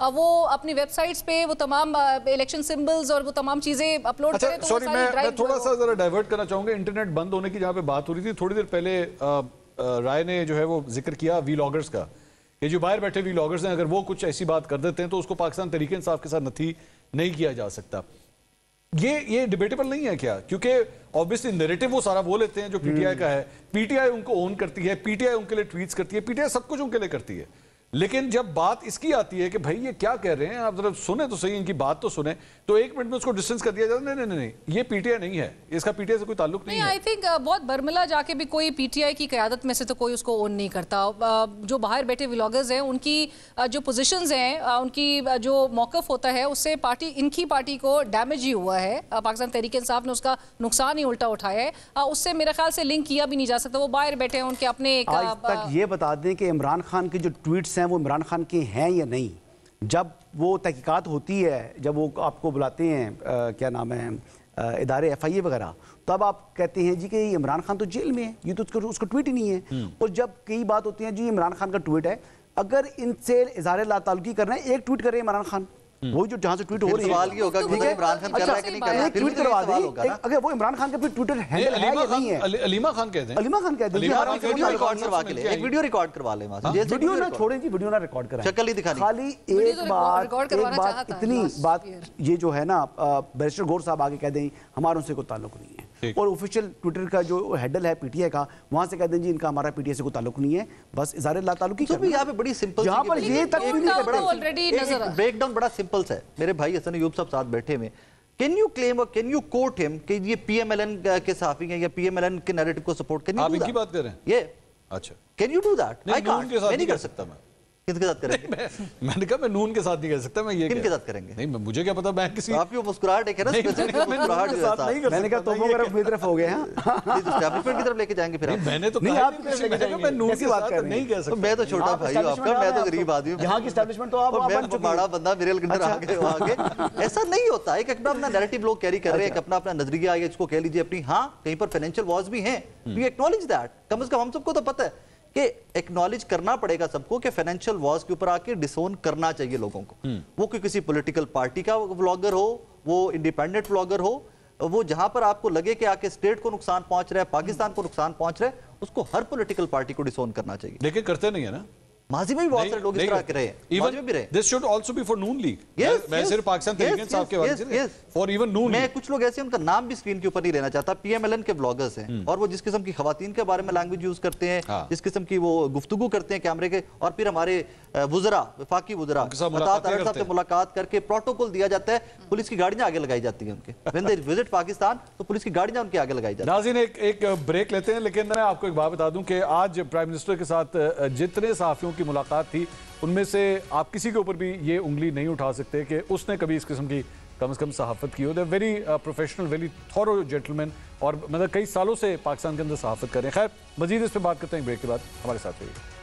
वो अपनी वेबसाइट्स पे वो तमाम इलेक्शन सिंबल्स और वो तमाम चीजें अपलोड अच्छा, करें। तो सॉरी, मैं थोड़ा सा जरा डाइवर्ट करना चाहूंगा। इंटरनेट बंद होने की जहां पे बात हो रही थी, थोड़ी देर पहले राय ने जो है वो जिक्र किया वीलॉगर्स का, कि जो बाहर बैठे वीलॉगर्स हैं, अगर वो कुछ ऐसी बात कर देते हैं तो उसको पाकिस्तान तहरीक इंसाफ के साथ नथी नहीं किया जा सकता। ये डिबेटेबल नहीं है क्या? क्योंकि ऑब्वियसली नैरेटिव वो सारा वो लेते हैं जो पीटीआई का है, पीटीआई उनको ओन करती है, पीटीआई उनके लिए ट्वीट्स करती है, पीटीआई सब कुछ उनके लिए करती है। लेकिन जब बात इसकी आती है कि भाई ये क्या कह रहे हैं, आप जरा सुने तो सही, इनकी बात तो सुने, तो एक मिनट में उसको डिस्टेंस कर दिया जाता है। नहीं नहीं नहीं, ये पीटीआई नहीं है, इसका पीटीआई से कोई ताल्लुक नहीं है। आई थिंक बहुत बरमला जाके भी कोई पीटीआई की क़यादत में से तो कोई उसको ओन नहीं करता। जो बाहर बैठे व्लॉगर्स हैं उनकी जो पोजीशंस हैं, उनकी जो मौक़िफ़ होता है उससे इनकी पार्टी को डैमेज ही हुआ है। पाकिस्तान तहरीक इंसाफ ने उसका नुकसान ही उल्टा उठाया है। उससे मेरे ख्याल से लिंक किया भी नहीं जा सकता। वो बाहर बैठे हैं, उनके अपने आज तक ये बता दें कि इमरान खान के जो ट्वीट्स हैं वो इमरान खान के हैं या नहीं। जब वो तहकीकात होती है, जब वो आपको बुलाते हैं क्या नाम है इदारे FIA वगैरह, तब आप कहते हैं जी कि इमरान खान तो जेल में है, ये तो उसको ट्वीट ही नहीं है। और जब कई बात होती है जी इमरान खान का ट्वीट है, अगर इनसे इज़हार लाताल्लुकी करना है, एक ट्वीट करे इमरान खान, वो जो जहां से ट्वीट हो रही है, सवाल ये होगा कि इमरान खान कर रहा है कि नहीं कर रहा है, ट्वीट करवा दें। अगर वो इमरान खान का भी ट्विटर हैंडल है या नहीं है, अलीमा खान कहते हैं, अलीमा खान कहते हैं वीडियो रिकॉर्ड करवा के ले, एक वीडियो रिकॉर्ड करवा ले वहां से, वीडियो ना छोड़ें जी, वीडियो ना रिकॉर्ड कराएं, शक्ल ही दिखानी, खाली एक बात इतनी बात, ये जो है ना बैरिस्टर गौर साहब आगे कह दें हमारा उनसे कोई ताल्लुक नहीं है, और ऑफिशियल ट्विटर का जो हैंडल है पीटीआई का, वहां से कह दें जी इनका हमारा पीटीआई से कोई ताल्लुक नहीं है, बस इज़हार लाताल्लुकी तो भी यहाँ पे बड़ी सिंपल, यहाँ पर ये तक भी नहीं करते। ब्रेक डाउन बड़ा सिंपल है। मेरे भाई हसन अयूब साहब साथ बैठे में, कैन यू क्लेम और कैन यू कोट हिम कि ये PMLN के सहाफ़ी हैं या PMLN के नैरेटिव को सपोर्ट करने? आप इनकी बात कर रहे हैं? ये अच्छा, can you do that? I can't, नहीं कर सकता मैं। किसके साथ करेंगे? मैंने कहा मैं नून के साथ नहीं कर सकता, मैं ये किनके साथ करेंगे? नहीं, मुझे क्या पता, मैं किसी आपकी वो मुस्कुराहट है ना, स्पेसिफिक मुस्कुराहट जो है, मैंने कहा तुम लोग अपनी तरफ हो गए हैं, एस्टैब्लिशमेंट की तरफ लेके जाएंगे फिर आप। मैंने तो नहीं, आप कैसे लेके जाएंगे? मैं नून की बात कर नहीं कह सकता। मैं तो छोटा भाई हूं आपका, मैं तो गरीब आदमी हूं, यहाँ की एस्टैब्लिशमेंट तो आप मैं तो बड़ा बंदा, मेरे अंदर आगे ऐसा नहीं होता। एक अपना नैरेटिव लोग कैरी कर रहे हैं, अपना अपना नजरिया है, इसको कह लीजिए अपनी, हाँ कहीं पर फाइनेंशियल वॉर्स भी हैं, वी एक्नॉलेज दैट। कम से कम हम सबको तो पता है कि एक्नॉलेज करना पड़ेगा सबको कि फाइनेंशियल वॉर्स के ऊपर आके डिसोन करना चाहिए लोगों को। वो कोई किसी पॉलिटिकल पार्टी का व्लॉगर हो, वो इंडिपेंडेंट व्लॉगर हो, वो जहां पर आपको लगे कि आके स्टेट को नुकसान पहुंच रहा है, पाकिस्तान को नुकसान पहुंच रहा है, उसको हर पॉलिटिकल पार्टी को डिसोन करना चाहिए। लेकिन करते नहीं है ना, माजी में भी बहुत सारे लोग इस तरह के रहे हैं, माजी में भी रहे। This should also be for Noon league. मैं सिर्फ पाकिस्तान तहरीक इंसाफ के बारे में, फॉर इवन नून। मैं कुछ लोग ऐसे, उनका नाम भी स्क्रीन के ऊपर नहीं लेना चाहता, PMLN के व्लॉगर्स हैं, और वो जिस किस्म की खवातीन के बारे में लैंग्वेज यूज करते हैं, जिस किस्म की वो गुफ्तगू करते हैं कैमरे के, और फिर हमारे वुज़रा, वफाकी वुज़रा साहब से मुलाकात करके प्रोटोकॉल दिया जाता है, पुलिस की गाड़ियां आगे लगाई जाती हैं उनके, व्हेन दे विजिट पाकिस्तान तो पुलिस की गाड़ियां उनके आगे लगाई जाती हैं। नाज़रीन, एक ब्रेक लेते हैं, लेकिन मैं आपको एक बात बता दूं कि आज प्राइम मिनिस्टर के साथ जितने सहाफ़ियों की मुलाकात थी, उनमें से आप किसी के ऊपर भी ये उंगली नहीं उठा सकते कि उसने कभी इस किस्म की कम से कम सहाफ़त की हो। They very professional, very thorough gentleman, और मतलब कई सालों से पाकिस्तान के अंदर सहाफ़त कर रहे हैं। खैर, मजीद इस पर बात करते हैं ब्रेक के बाद, हमारे साथ रहिए।